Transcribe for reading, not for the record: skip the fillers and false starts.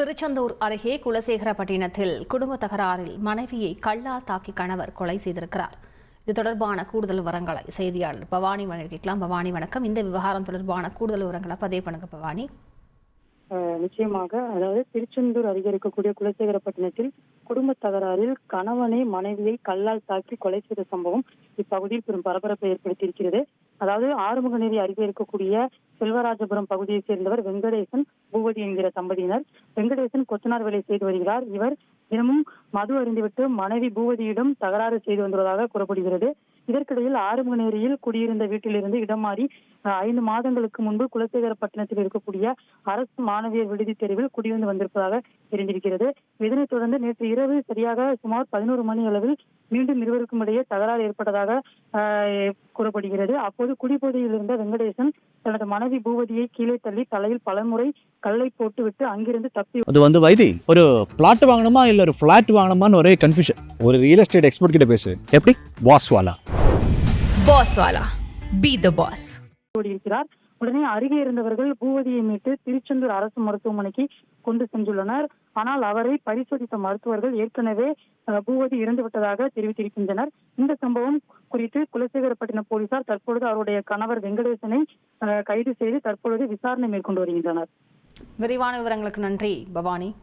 திருச்செந்தூர் அருகே குலசேகரப்பட்டினத்தில் குடும்ப தகராறில் மனைவியை கல்லால் தாக்கி கணவர் கொலை செய்திருக்கிறார். இது தொடர்பான கூடுதல் விவரங்களை செய்தியாளர் பவானி வழங்கிக்கலாம். பவானி வணக்கம். இந்த விவகாரம் தொடர்பான கூடுதல் விவரங்களை பதிவு பண்ணுங்க பவானி. நிச்சயமாக, அதாவது திருச்செந்தூர் அருகே இருக்கக்கூடிய குலசேகரப்பட்டினத்தில் குடும்ப தகராறில் கணவனை மனைவியை கல்லால் தாக்கி கொலை செய்த சம்பவம் இப்பகுதியில் பெரும் பரபரப்பை ஏற்படுத்தியிருக்கிறது. அதாவது ஆறுமுகநேரி அருகே இருக்கக்கூடிய செல்வராஜபுரம் பகுதியைச் சேர்ந்தவர் வெங்கடேசன், பூவதி என்கிற தம்பதியினர். வெங்கடேசன் கொத்தனார் வேலை செய்து வருகிறார். இவர் தினமும் மது அருந்திவிட்டு மனைவி பூவதியிடம் தகராறு செய்து வந்துள்ளதாக கூறப்படுகிறது. இதற்கிடையில் ஆறுமுகநேரியில் குடியிருந்த வீட்டிலிருந்து இடம் மாறி 5 மாதங்களுக்கு முன்பு குலசேகரப்பட்டினத்தில் இருக்கக்கூடிய அரசு மாணவியர் விடுதி தெருவில் குடியிருந்து வந்திருப்பதாக தெரிந்திருக்கிறது. இதனைத் தொடர்ந்து நேற்று இரவு சரியாக சுமார் 11 மணி அளவில் மீண்டும் இருவருக்கும் இடையே தகராறு ஏற்பட்டதாக கூறப்படுகிறது. அப்போது குடிபோதையில் இருந்த வெங்கடேசன் தனது மனைவி பூவதியை கீழே தள்ளி தலையில் பலமுறை கல்லை போட்டுவிட்டு அங்கிருந்து தப்பி. அது வைத்தி ஒரு பிளாட் வாங்கணுமா இல்ல ஒரு பிளாட் வாங்கணுமான்னு ஒரே கன்ஃபியூஷன். ஒரு ரியல் எஸ்டேட் எக்ஸ்பர்ட் கிட்ட பேசு. எப்படி? பாஸ் வாலா பி தி பாஸ் இருக்கிறார். உடனே அருகே இருந்தவர்கள் பூவதியை மீட்டு திருச்செந்தூர் அரசு மருத்துவமனைக்கு கொண்டு சென்றுள்ளனர். ஆனால் அவரை பரிசோதித்த மருத்துவர்கள் ஏற்கனவே பூவதி இறந்துவிட்டதாக தெரிவித்திருக்கின்றனர். இந்த சம்பவம் குறித்து குலசேகரப்பட்டினம் போலீசார் தற்பொழுது அவருடைய கணவர் வெங்கடேசனை கைது செய்து தற்பொழுது விசாரணை மேற்கொண்டு வருகின்றனர். விரிவான விவரங்களுக்கு நன்றி பவானி.